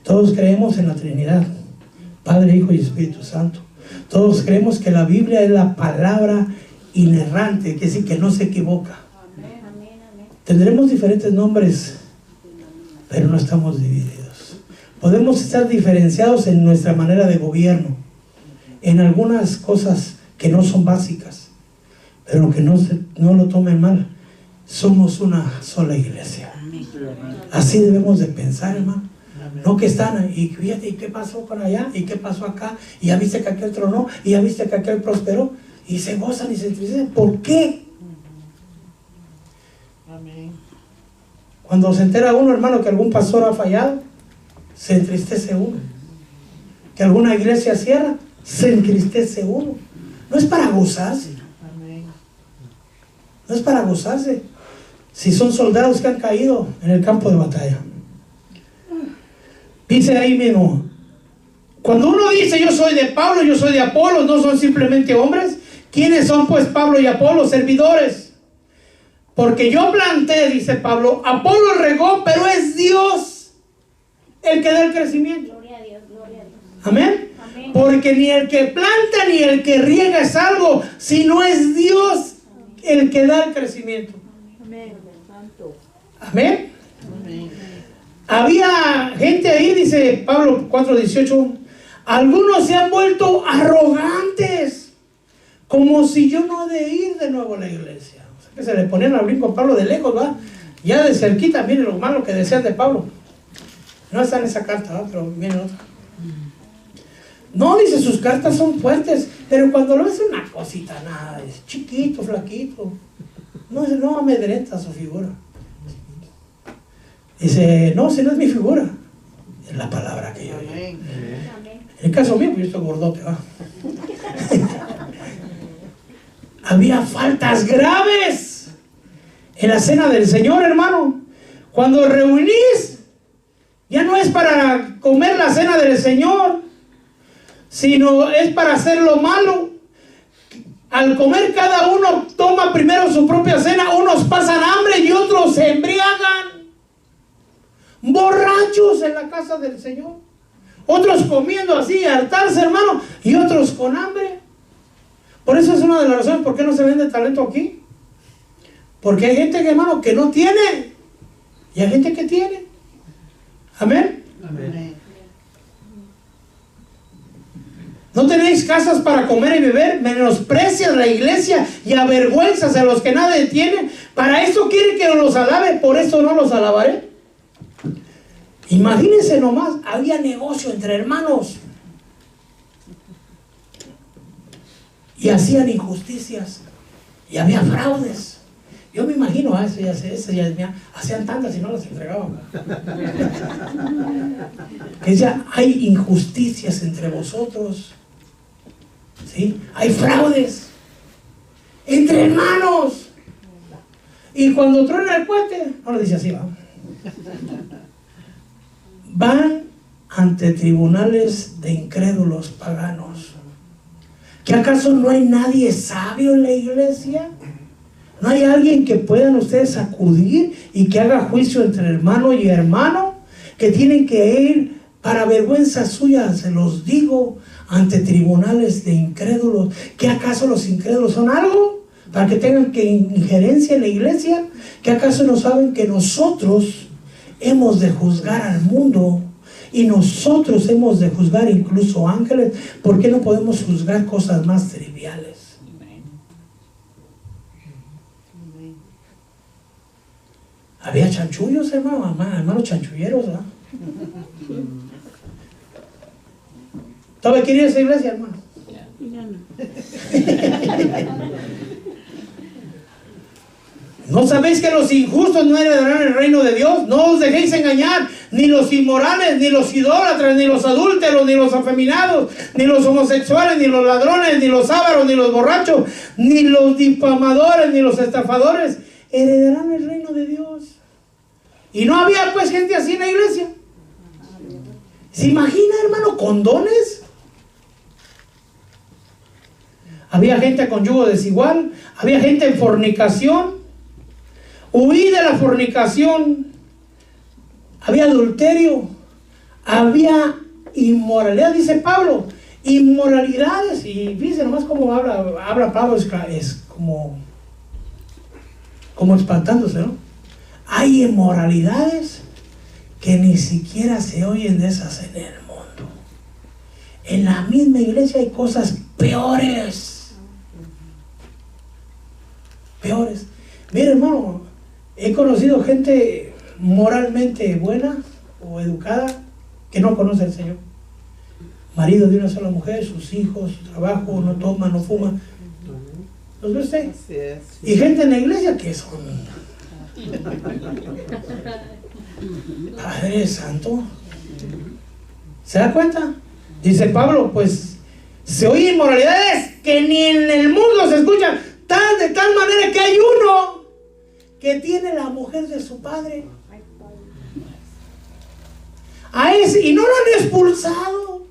Todos creemos en la Trinidad, Padre, Hijo y Espíritu Santo. Todos creemos que la Biblia es la palabra inerrante, que decir que no se equivoca. Tendremos diferentes nombres, pero no estamos divididos. Podemos estar diferenciados en nuestra manera de gobierno, en algunas cosas que no son básicas, pero que no lo tomen mal. Somos una sola iglesia. Así debemos de pensar, hermano. No que están ahí, y fíjate, ¿y qué pasó con allá? ¿Y qué pasó acá? Y ya viste que aquel tronó, y ya viste que aquel prosperó, y se gozan y se entristecen. ¿Por qué?
Amén.
Cuando se entera uno, hermano, que algún pastor ha fallado, se entristece uno. Que alguna iglesia cierra, se entristece uno. No es para gozarse.
Amén.
No es para gozarse. Si son soldados que han caído en el campo de batalla. Dice ahí mismo, cuando uno dice yo soy de Pablo, yo soy de Apolo, no son simplemente hombres. ¿Quiénes son pues Pablo y Apolo? Servidores. Porque yo planté, dice Pablo, Apolo regó, pero es Dios el que da el crecimiento.
Gloria a Dios, gloria a Dios.
Amén.
Amén.
Porque ni el que planta ni el que riega es algo, sino es Dios el que da el crecimiento.
Amén.
Amén.
Amén.
Había gente ahí, dice Pablo 4:18, algunos se han vuelto arrogantes, como si yo no he de ir de nuevo a la iglesia. O sea, que se le ponían al brinco a Pablo de lejos, ¿va? Ya de cerquita, miren lo malo que decían de Pablo. No está en esa carta, ¿va? Pero miren otra. No, dice, sus cartas son fuertes, pero cuando lo ves una cosita, nada, es chiquito, flaquito. No amedrenta su figura. Dice, no, si no es mi figura, es la palabra que yo digo.
Amén.
Amén.
En el caso mío, pues yo estoy gordote, ¿va? Había faltas graves en la cena del Señor, hermano. Cuando reunís, ya no es para comer la cena del Señor, sino es para hacer lo malo. Al comer cada uno toma primero su propia cena, unos pasan hambre y otros se embriagan. Borrachos en la casa del Señor, otros comiendo así, hartarse, hermano, y otros con hambre. Por eso es una de las razones por qué no se vende talento aquí. Porque hay gente, hermano, que no tiene, y hay gente que tiene. Amén.
Amén.
No tenéis casas para comer y beber, menosprecias la iglesia y avergüenzas a los que nadie tiene. Para eso quieren que los alabe, por eso no los alabaré. Imagínense nomás, había negocio entre hermanos y hacían injusticias y había fraudes. Yo me imagino, hacían tantas y no las entregaban. Que decía, hay injusticias entre vosotros, ¿sí? Hay fraudes entre hermanos. Y cuando truena el puente, no lo dice así, va. Van ante tribunales de incrédulos paganos. ¿Que acaso no hay nadie sabio en la iglesia? ¿No hay alguien que puedan ustedes acudir y que haga juicio entre hermano y hermano? Que tienen que ir para vergüenza suya, se los digo, ante tribunales de incrédulos. ¿Qué acaso los incrédulos son algo para que tengan que injerencia en la iglesia? ¿Qué acaso no saben que nosotros hemos de juzgar al mundo? Y nosotros hemos de juzgar incluso ángeles. ¿Por qué no podemos juzgar cosas más triviales? Había chanchullos, hermanos chanchulleros, ¿verdad? ¿Todavía quiere ir a esa iglesia, hermano? ¿No sabéis que los injustos no heredarán el reino de Dios? No os dejéis engañar, ni los inmorales, ni los idólatras, ni los adúlteros, ni los afeminados, ni los homosexuales, ni los ladrones, ni los ávaros, ni los borrachos, ni los difamadores, ni los estafadores heredarán el reino de Dios. Y no había pues gente así en la iglesia. ¿Se imagina, hermano, con dones? Había gente con yugo desigual, había gente en fornicación. Huí de la fornicación. Había adulterio, había inmoralidad, dice Pablo, inmoralidades. Y fíjense nomás cómo habla Pablo, es como espantándose, ¿no? Hay inmoralidades que ni siquiera se oyen de esas en el mundo. En la misma iglesia hay cosas peores. Peores. Mire, hermano, he conocido gente moralmente buena o educada que no conoce al Señor. Marido de una sola mujer, sus hijos, su trabajo, no toma, no fuma. ¿Los ve usted? Y gente en la iglesia que son... Padre Santo. ¿Se da cuenta? Dice Pablo, pues se oyen inmoralidades que ni en el mundo se escuchan, de tal manera que hay uno que tiene la mujer de su padre. A ese, y no lo han expulsado.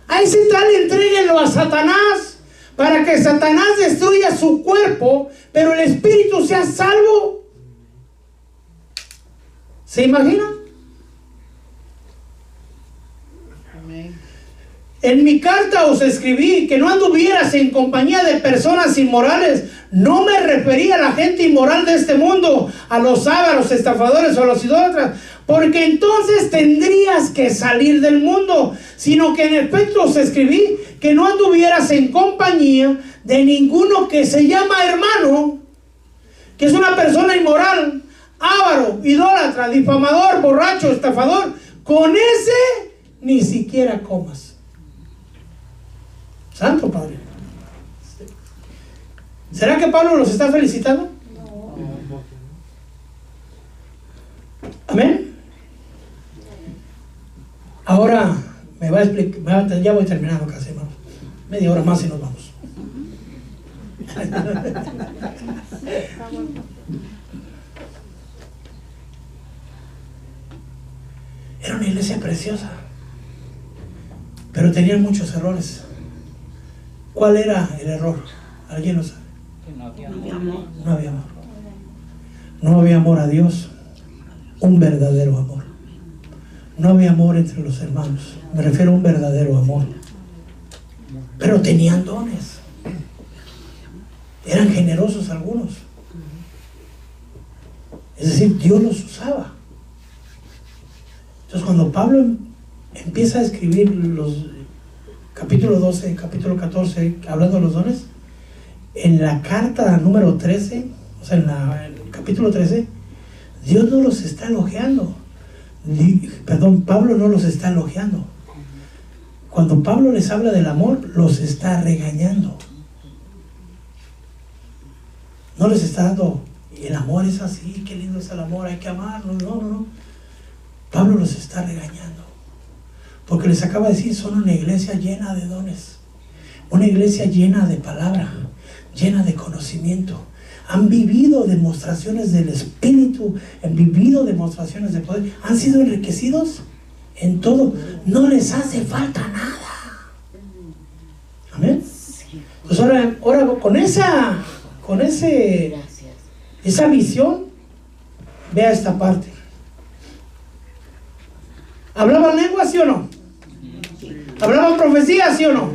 A ese tal entréguenlo a Satanás, para que Satanás destruya su cuerpo, pero el espíritu sea salvo. ¿Se imaginan?
Amén.
En mi carta os escribí que no anduvieras en compañía de personas inmorales. No me refería a la gente inmoral de este mundo, a los ávaros, estafadores o a los idólatras, porque entonces tendrías que salir del mundo, sino que en efecto os escribí que no anduvieras en compañía de ninguno que se llama hermano, que es una persona inmoral, ávaro, idólatra, difamador, borracho, estafador. Con ese ni siquiera comas. Santo Padre. ¿Será que Pablo los está felicitando?
No.
Amén. Ahora me va a explicar, ya voy terminando casi, hermano. Media hora más y nos vamos. Era una iglesia preciosa, pero tenían muchos errores. ¿Cuál era el error? ¿Alguien lo sabe?
No había
amor. No había amor. No había amor a Dios, un verdadero amor. No había amor entre los hermanos. Me refiero a un verdadero amor. Pero tenían dones. Eran generosos algunos. Es decir, Dios los usaba. Entonces cuando Pablo empieza a escribir los capítulo 12, capítulo 14, hablando de los dones, en la carta número 13, o sea, en el capítulo 13, Dios no los está elogiando. Pablo no los está elogiando. Cuando Pablo les habla del amor, los está regañando. No les está dando, el amor es así, qué lindo es el amor, hay que amarlo. No. Pablo los está regañando. Porque les acaba de decir, son una iglesia llena de dones. Una iglesia llena de palabra, llena de conocimiento. Han vivido demostraciones del Espíritu, han vivido demostraciones de poder, han sido enriquecidos en todo. No les hace falta nada. Amén. Pues ahora con esa visión, vea esta parte. ¿Hablaban lenguas, sí o no? ¿Hablaban profecía, sí o no?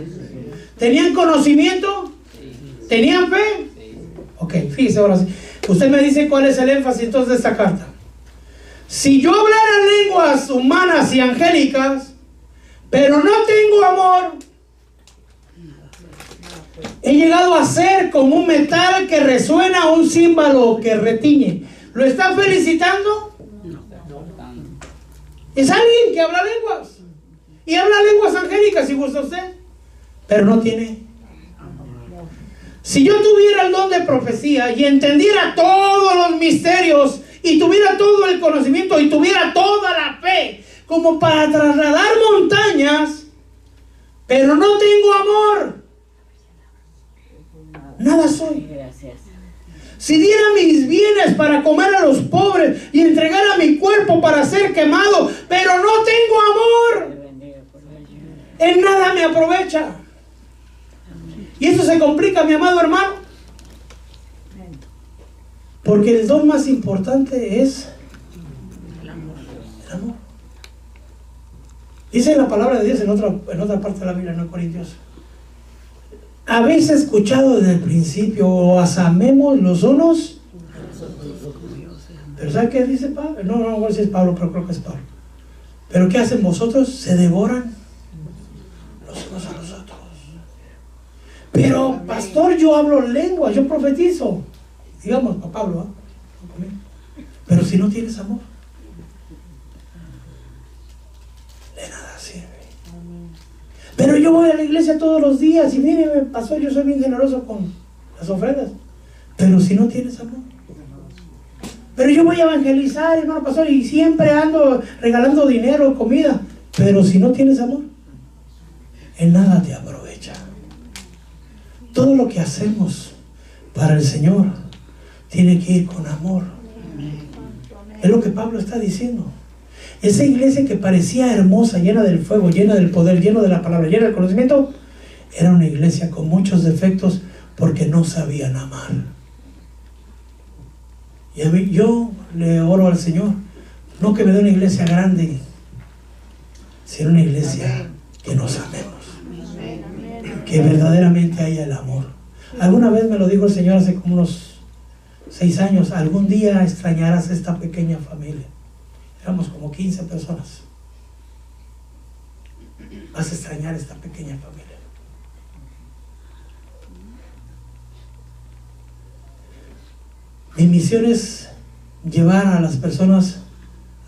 ¿Tenían conocimiento? ¿Tenían fe? Ok, fíjese ahora sí. Usted me dice cuál es el énfasis entonces de esta carta. Si yo hablara lenguas humanas y angélicas, pero no tengo amor, he llegado a ser como un metal que resuena, un címbalo que retiñe. ¿Lo está felicitando? Es alguien que habla lenguas. Y habla lenguas angélicas, si gusta usted, pero no tiene. Si yo tuviera el don de profecía y entendiera todos los misterios y tuviera todo el conocimiento y tuviera toda la fe como para trasladar montañas, pero no tengo amor, nada soy. Si diera mis bienes para comer a los pobres y entregara mi cuerpo para ser quemado, pero no tengo amor, en nada me aprovecha. Y eso se complica, mi amado hermano, porque el don más importante es el amor. Dice la palabra de Dios en otra parte de la Biblia, no en Corintios. Habéis escuchado desde el principio, os amemos los unos. Pero ¿sabe qué dice Pablo? No sé si es Pablo, pero creo que es Pablo. ¿Pero qué hacen vosotros? Se devoran los unos a los otros. Pero, pastor, yo hablo lenguas, yo profetizo. Digamos, para Pablo, ¿eh? Pero si no tienes amor, de nada sirve. Pero yo voy a la iglesia todos los días y mire, pastor, yo soy bien generoso con las ofrendas. Pero si no tienes amor. Pero yo voy a evangelizar, hermano pastor, y siempre ando regalando dinero, comida. Pero si no tienes amor, en nada te aprovecha. Todo lo que hacemos para el Señor tiene que ir con amor. Es lo que Pablo está diciendo. Esa iglesia que parecía hermosa, llena del fuego, llena del poder, llena de la palabra, llena del conocimiento, era una iglesia con muchos defectos porque no sabían amar. Y yo le oro al Señor, no que me dé una iglesia grande, sino una iglesia que nos amemos, que verdaderamente haya el amor. Alguna vez me lo dijo el Señor hace como unos 6 años, algún día extrañarás esta pequeña familia. Éramos como 15 personas. Vas a extrañar esta pequeña familia. Mi misión es llevar a las personas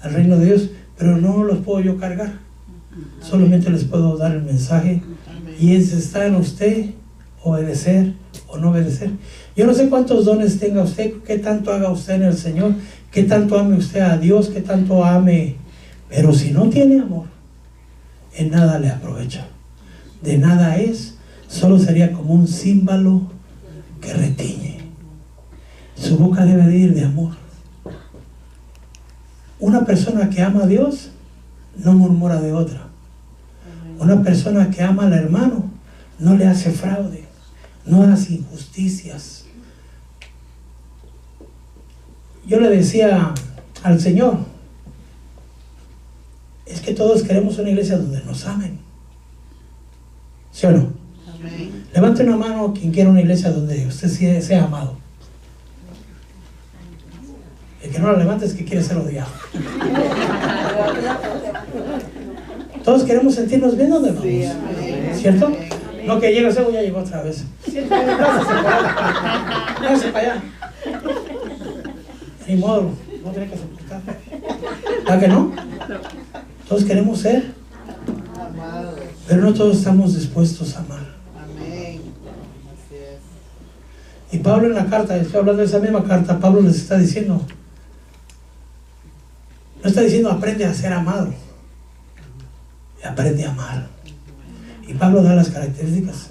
al reino de Dios, pero no los puedo yo cargar. Solamente les puedo dar el mensaje y está en usted obedecer o no obedecer. Yo no sé cuántos dones tenga usted, qué tanto haga usted en el Señor, qué tanto ame usted a Dios, qué tanto ame, pero si no tiene amor, en nada le aprovecha. De nada es, solo sería como un címbalo que retiñe. Su boca debe de ir de amor. Una persona que ama a Dios no murmura de otra. Una persona que ama al hermano no le hace fraude, no hace injusticias. Yo le decía al Señor, es que todos queremos una iglesia donde nos amen. ¿Sí o no? Amén. Levante una mano quien quiera una iglesia donde usted sea amado. El que no la levante es que quiere ser odiado. Todos queremos sentirnos bien donde vamos, ¿cierto? No que llegue ya llegó otra vez. Váyase para allá. Ni modo, no tiene que soportar. ¿Verdad que no? Todos queremos ser, pero no todos estamos dispuestos a amar. Y Pablo en la carta, estoy hablando de esa misma carta, Pablo les está diciendo, no está diciendo aprende a ser amado, aprende a amar. Y Pablo da las características.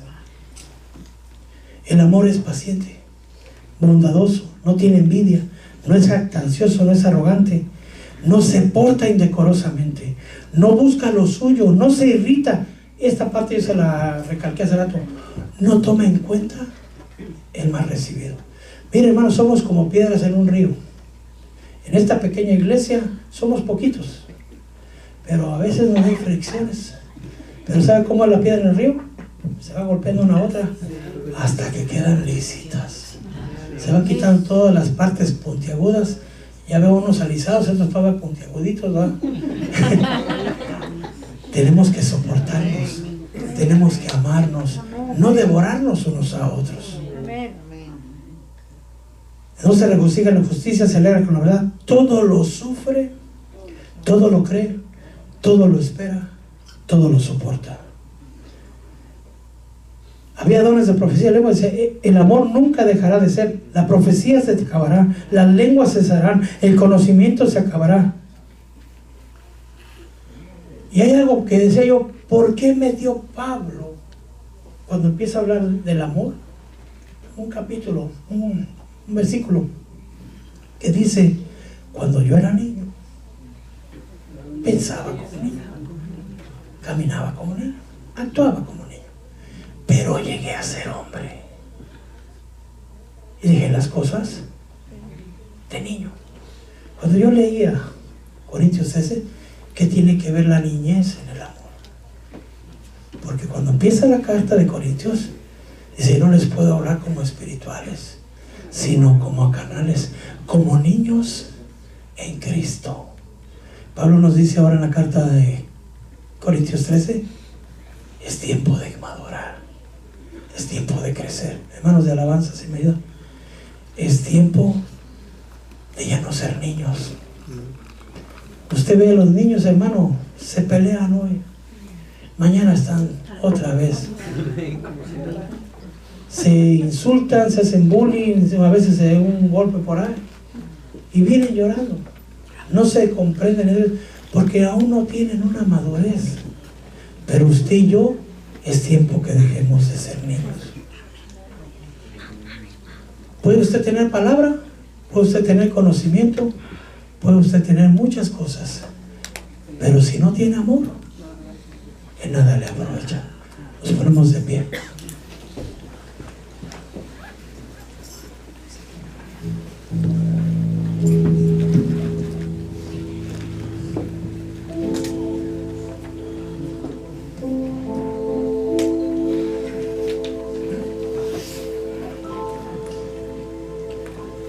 El amor es paciente, bondadoso, no tiene envidia, no es jactancioso, no es arrogante, no se porta indecorosamente, no busca lo suyo, no se irrita. Esta parte yo se la recalqué hace rato. No toma en cuenta el mal recibido. Mire, hermanos, somos como piedras en un río. En esta pequeña iglesia somos poquitos, pero a veces nos hay fricciones Pero ¿sabe cómo es la piedra en el río? Se va golpeando una a otra hasta que quedan lisitas. Se van quitando todas las partes puntiagudas. Ya veo unos alisados, otros todavía puntiaguditos, ¿verdad? Tenemos que soportarnos, tenemos que amarnos, no devorarnos unos a otros. No se regocija en la justicia, se alegra con la verdad. Todo lo sufre, todo lo cree, todo lo espera, todo lo soporta. Había dones de profecía, lengua, dice, el amor nunca dejará de ser, la profecía se acabará, las lenguas cesarán, el conocimiento se acabará. Y hay algo que decía yo, ¿por qué me dio Pablo cuando empieza a hablar del amor? Un capítulo, un versículo que dice, cuando yo era niño, pensaba como niño, caminaba como niño, actuaba como niño, pero llegué a ser hombre y dije las cosas de niño. Cuando yo leía Corintios 13, ¿qué tiene que ver la niñez en el amor? Porque cuando empieza la carta de Corintios, dice, no les puedo hablar como espirituales, sino como a carnales, como niños en Cristo. Pablo nos dice ahora en la carta de Corintios 13, es tiempo de madurar, es tiempo de crecer. Hermanos de alabanza, si me ayudan, es tiempo de ya no ser niños. Usted ve a los niños, hermano, se pelean hoy, mañana están otra vez, se insultan, se hacen bullying, a veces se da un golpe por ahí y vienen llorando. No se comprenden porque aún no tienen una madurez. Pero usted y yo, es tiempo que dejemos de ser niños. Puede usted tener palabra, puede usted tener conocimiento, puede usted tener muchas cosas, pero si no tiene amor, en nada le aprovecha. Nos ponemos de pie.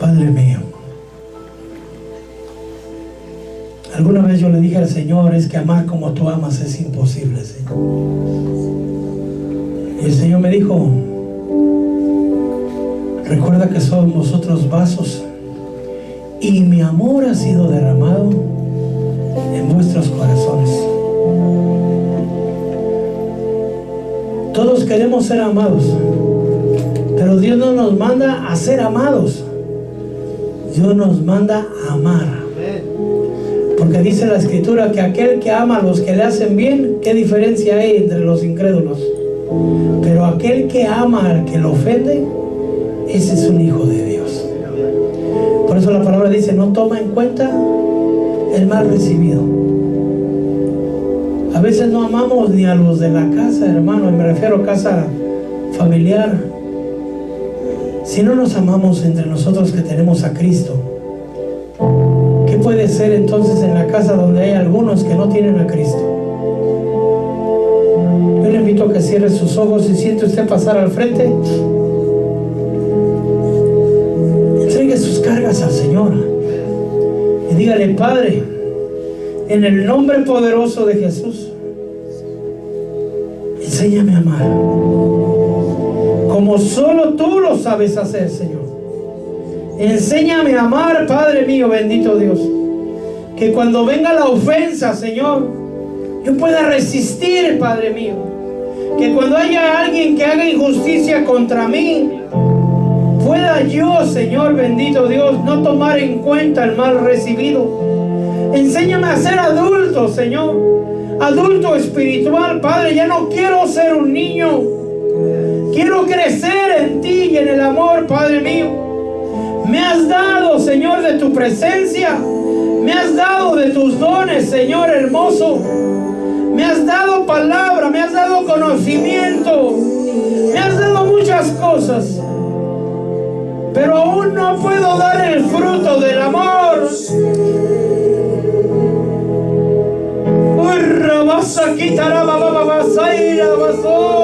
Padre mío, alguna vez yo le dije al Señor, es que amar como tú amas es imposible, Señor. Y el Señor me dijo, recuerda que somos nosotros vasos y mi amor ha sido derramado en vuestros corazones. Todos queremos ser amados, pero Dios no nos manda a ser amados. Dios nos manda a amar. Porque dice la Escritura que aquel que ama a los que le hacen bien, ¿qué diferencia hay entre los incrédulos? Pero aquel que ama al que lo ofende, ese es un hijo de Dios. Por eso la palabra dice, no toma en cuenta el mal recibido. A veces no amamos ni a los de la casa, hermano, y me refiero a casa familiar. Si no nos amamos entre nosotros que tenemos a Cristo, ¿qué puede ser entonces en la casa donde hay algunos que no tienen a Cristo? Yo le invito a que cierre sus ojos y siente usted pasar al frente. Entregue sus cargas al Señor y dígale, Padre, en el nombre poderoso de Jesús, enséñame a amar como solo tú lo sabes hacer, Señor. Enséñame a amar, Padre mío, bendito Dios. Que cuando venga la ofensa, Señor, yo pueda resistir, Padre mío. Que cuando haya alguien que haga injusticia contra mí, pueda yo, Señor, bendito Dios, no tomar en cuenta el mal recibido. Enséñame a ser adulto, Señor. Adulto espiritual, Padre. Ya no quiero ser un niño. Quiero crecer en ti y en el amor, Padre mío. Me has dado, Señor, de tu presencia. Me has dado de tus dones, Señor hermoso. Me has dado palabra, me has dado conocimiento. Me has dado muchas cosas. Pero aún no puedo dar el fruto del amor. Uy, rabasa, quitará, bababasa, Alabación.